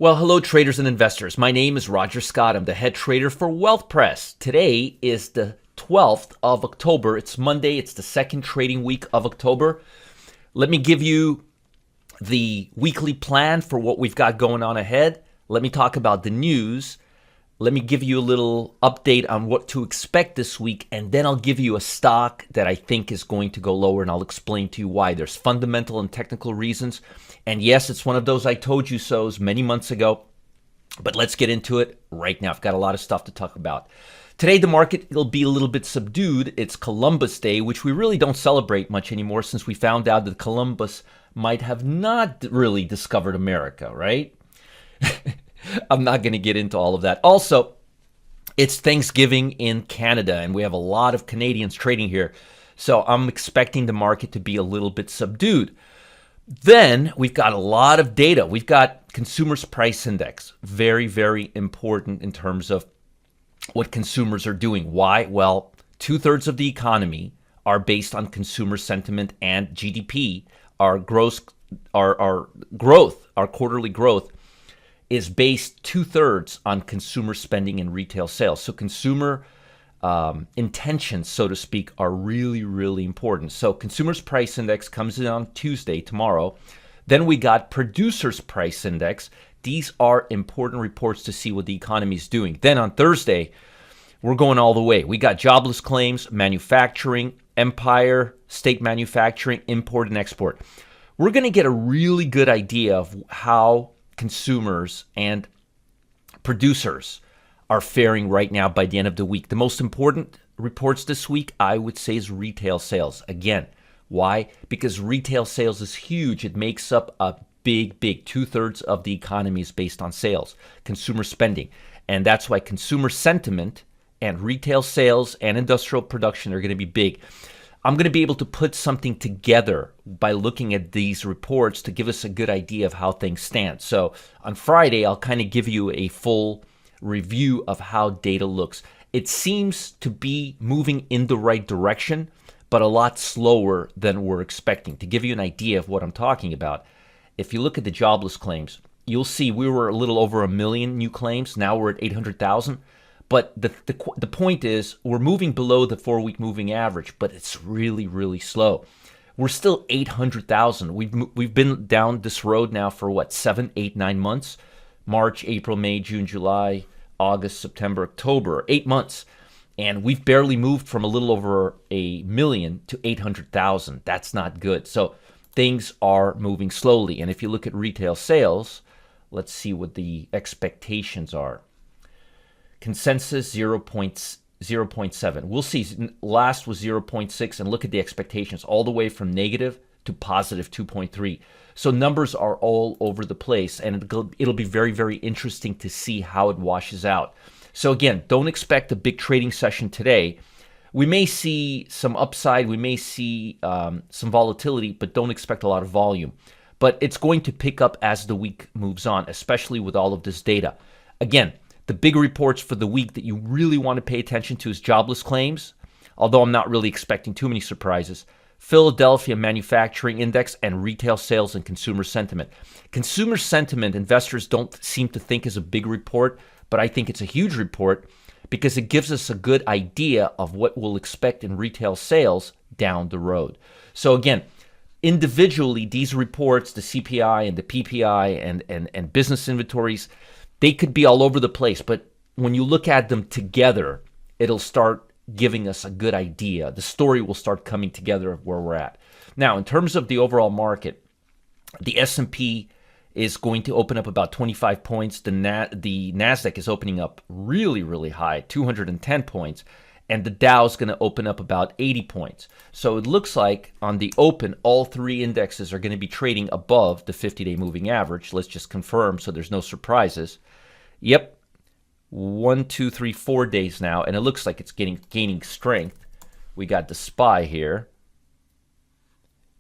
Well, hello, traders and investors. My name is Roger Scott. I'm the head trader for Wealth Press. Today is the 12th of October. It's Monday. It's the second trading week of October. Let me give you the weekly plan for what we've got going on ahead. Let me talk about the news. Let me give you a little update on what to expect this week, and then I'll give you a stock that I think is going to go lower, and I'll explain to you why. There's fundamental and technical reasons. And yes, it's one of those I told you so's many months ago, but let's get into it right now. I've got a lot of stuff to talk about. Today, the market will be a little bit subdued. It's Columbus Day, which we really don't celebrate much anymore since we found out that Columbus might have not really discovered America, right? I'm not going to get into all of that. Also, it's Thanksgiving in Canada, and we have a lot of Canadians trading here. So I'm expecting the market to be a little bit subdued. Then we've got a lot of data. We've got Consumers Price Index, very, very important in terms of what consumers are doing. Why? Well, 2/3 of the economy are based on consumer sentiment and GDP. Our growth, our quarterly growth is based 2/3 on consumer spending and retail sales. So consumer intentions, so to speak, are really, really important. So Consumers Price Index comes in on Tuesday, tomorrow. Then we got Producers Price Index. These are important reports to see what the economy is doing. Then on Thursday, we're going all the way. We got jobless claims, manufacturing, empire, state manufacturing, import and export. We're going to get a really good idea of how consumers and producers are faring right now by the end of the week. The most important reports this week, I would say, is retail sales. Again, why? Because retail sales is huge. It makes up a big 2/3 of the economy is based on sales, consumer spending. And that's why consumer sentiment and retail sales and industrial production are going to be big. I'm going to be able to put something together by looking at these reports to give us a good idea of how things stand. So on Friday, I'll kind of give you a full review of how data looks. It seems to be moving in the right direction, but a lot slower than we're expecting. To give you an idea of what I'm talking about, if you look at the jobless claims, you'll see we were a little over 1 million new claims. Now we're at 800,000. But the point is, we're moving below the 4-week moving average, but it's really, really slow. We're still 800,000. We've been down this road now for what, 7, 8, 9 months? March, April, May, June, July, August, September, October, 8 months. And we've barely moved from a little over 1 million to 800,000. That's not good. So things are moving slowly. And if you look at retail sales, let's see what the expectations are. Consensus 0.7. We'll see. Last was 0.6, and look at the expectations, all the way from negative to positive 2.3. So numbers are all over the place, and it'll be very, very interesting to see how it washes out. So again, don't expect a big trading session today. We may see some upside, we may see some volatility, but don't expect a lot of volume. But it's going to pick up as the week moves on, especially with all of this data. Again, the big reports for the week that you really want to pay attention to is jobless claims, although I'm not really expecting too many surprises. Philadelphia Manufacturing Index and retail sales and consumer sentiment. Consumer sentiment, investors don't seem to think is a big report, but I think it's a huge report because it gives us a good idea of what we'll expect in retail sales down the road. So again, individually, these reports, the CPI and the PPI and business inventories, they could be all over the place, but when you look at them together, it'll start giving us a good idea. The story will start coming together of where we're at. Now, in terms of the overall market, the S&P is going to open up about 25 points. The NASDAQ is opening up really, really high, 210 points, and the Dow is going to open up about 80 points. So it looks like on the open, all three indexes are going to be trading above the 50-day moving average. Let's just confirm so there's no surprises. Yep, 1, 2, 3, 4 days now, and it looks like it's gaining strength. We got the SPY here.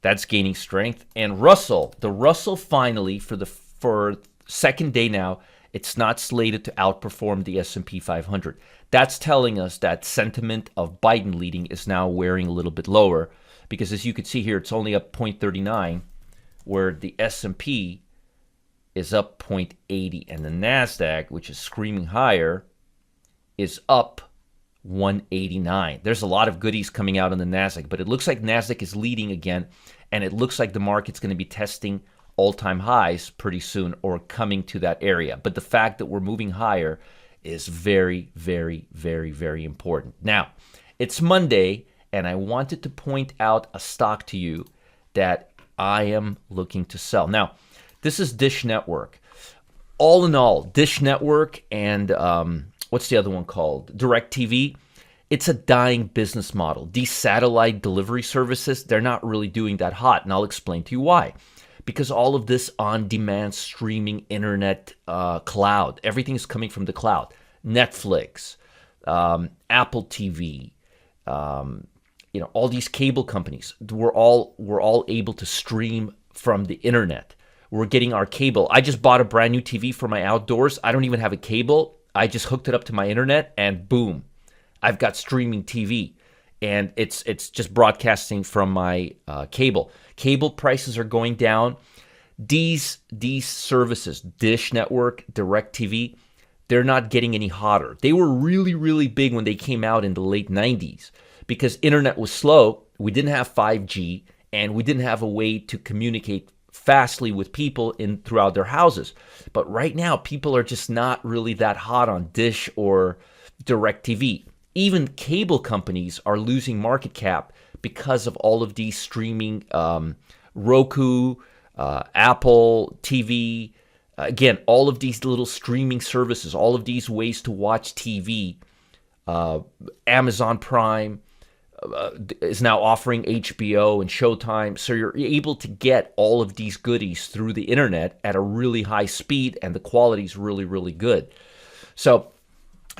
That's gaining strength. And the Russell finally, for second day now, it's not slated to outperform the S&P 500. That's telling us that sentiment of Biden leading is now wearing a little bit lower, because as you can see here, it's only up 0.39, where the S&P is up 0.80, and the NASDAQ, which is screaming higher, is up 189. There's a lot of goodies coming out on the NASDAQ, but it looks like NASDAQ is leading again, and it looks like the market's going to be testing all-time highs pretty soon or coming to that area. But the fact that we're moving higher is very, very, very, very important. Now, it's Monday, and I wanted to point out a stock to you that I am looking to sell. Now, this is Dish Network. All in all, Dish Network and what's the other one called? DirecTV. It's a dying business model. These satellite delivery services, they're not really doing that hot, and I'll explain to you why. Because all of this on-demand streaming internet cloud, everything is coming from the cloud. Netflix, Apple TV, all these cable companies, we're all able to stream from the internet. We're getting our cable. I just bought a brand new TV for my outdoors. I don't even have a cable. I just hooked it up to my internet, and boom, I've got streaming TV, and it's just broadcasting from my cable. Cable prices are going down. These services, Dish Network, DirecTV, they're not getting any hotter. They were really, really big when they came out in the late 90s because internet was slow. We didn't have 5G, and we didn't have a way to communicate fastly with people throughout their houses. But right now, people are just not really that hot on Dish or DirecTV. Even cable companies are losing market cap because of all of these streaming, Roku, Apple TV, again, all of these little streaming services, all of these ways to watch TV. Amazon Prime is now offering HBO and Showtime, so you're able to get all of these goodies through the internet at a really high speed, and the quality is really, really good. So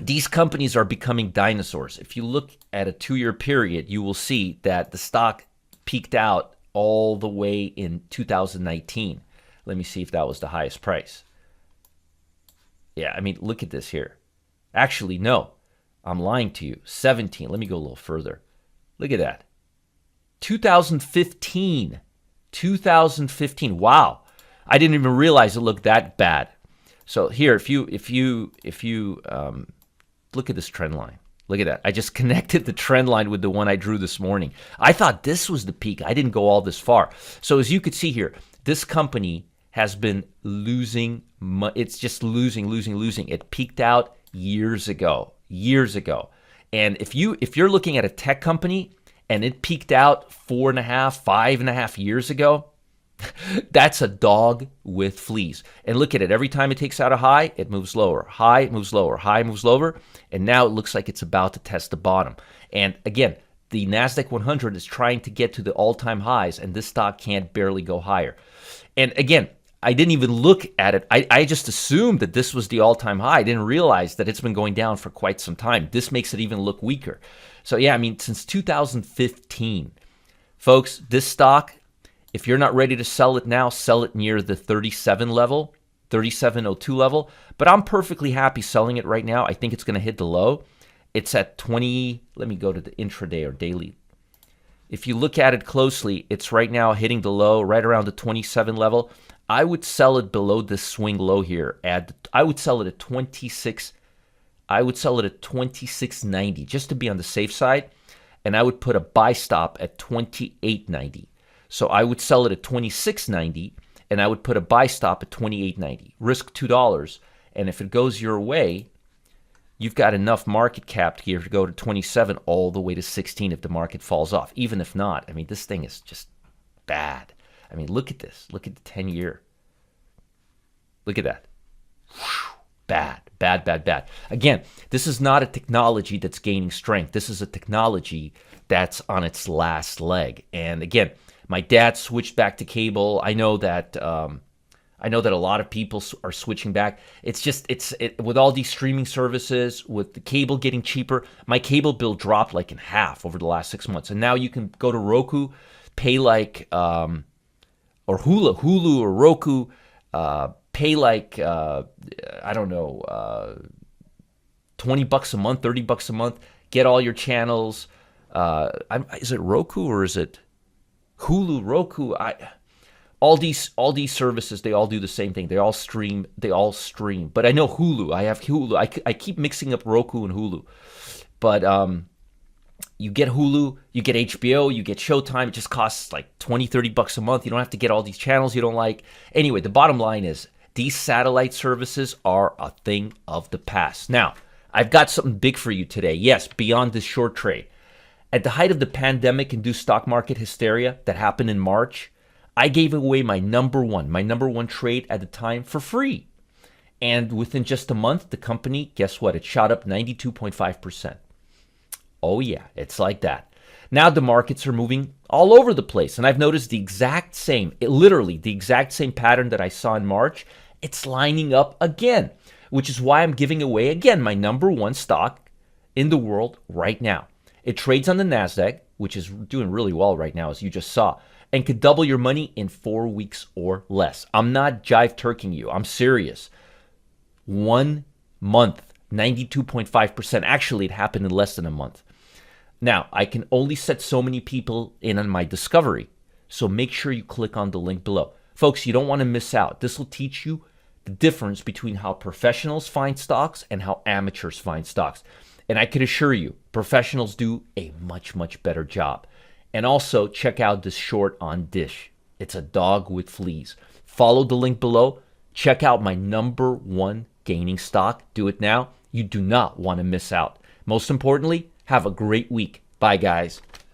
these companies are becoming dinosaurs. If you look at a 2-year period, you will see that the stock peaked out all the way in 2019. Let me see if that was the highest price. Yeah, I mean, look at this here. Actually, no, I'm lying to you. 17. Let me go a little further. Look at that. 2015. 2015. Wow. I didn't even realize it looked that bad. So here, if you look at this trend line. Look at that. I just connected the trend line with the one I drew this morning. I thought this was the peak. I didn't go all this far. So as you could see here, this company has been losing. It's just losing. It peaked out years ago. And if you're looking at a tech company and it peaked out 5.5 years ago, that's a dog with fleas. And look at it. Every time it takes out a high, it moves lower. High, it moves lower. High, it moves lower. And now it looks like it's about to test the bottom. And again, the NASDAQ 100 is trying to get to the all-time highs, and this stock can't barely go higher. And again, I didn't even look at it. I just assumed that this was the all-time high. I didn't realize that it's been going down for quite some time. This makes it even look weaker. So yeah, I mean, since 2015, folks, this stock, if you're not ready to sell it now, sell it near the 37 level, 37.02 level. But I'm perfectly happy selling it right now. I think it's going to hit the low. It's at 20. Let me go to the intraday or daily. If you look at it closely, it's right now hitting the low right around the 27 level. I would sell it below this swing low here. I would sell it at 26. I would sell it at 26.90 just to be on the safe side. And I would put a buy stop at 28.90. So I would sell it at 26.90, and I would put a buy stop at 28.90. Risk $2, and if it goes your way, you've got enough market cap here to go to 27 all the way to 16 if the market falls off. Even if not, I mean, this thing is just bad. I mean, look at this. Look at the 10-year. Look at that. Bad. Again, this is not a technology that's gaining strength. This is a technology that's on its last leg. And again, my dad switched back to cable. I know that a lot of people are switching back. It's just with all these streaming services, with the cable getting cheaper. My cable bill dropped like in half over the last 6 months, and now you can go to Roku, pay like or Hulu or Roku, pay like I don't know, $20 a month, $30 a month, get all your channels. Is it Roku or is it Hulu, Roku? all these services, they all do the same thing. They all stream. But I know Hulu. I have Hulu. I keep mixing up Roku and Hulu. But you get Hulu, you get HBO, you get Showtime. It just costs like 20, $30 a month. You don't have to get all these channels you don't like. Anyway, the bottom line is these satellite services are a thing of the past. Now, I've got something big for you today. Yes, beyond this short trade. At the height of the pandemic-induced stock market hysteria that happened in March, I gave away my number one trade at the time for free. And within just a month, the company, guess what? It shot up 92.5%. Oh yeah, it's like that. Now the markets are moving all over the place. And I've noticed literally the exact same pattern that I saw in March. It's lining up again, which is why I'm giving away again my number one stock in the world right now. It trades on the NASDAQ, which is doing really well right now, as you just saw, and could double your money in 4 weeks or less. I'm not jive turking you. I'm serious. 1 month, 92.5%. Actually, it happened in less than a month. Now, I can only set so many people in on my discovery, so make sure you click on the link below. Folks, you don't want to miss out. This will teach you the difference between how professionals find stocks and how amateurs find stocks. And I can assure you, professionals do a much, much better job. And also, check out this short on Dish. It's a dog with fleas. Follow the link below. Check out my number one gaining stock. Do it now. You do not want to miss out. Most importantly, have a great week. Bye, guys.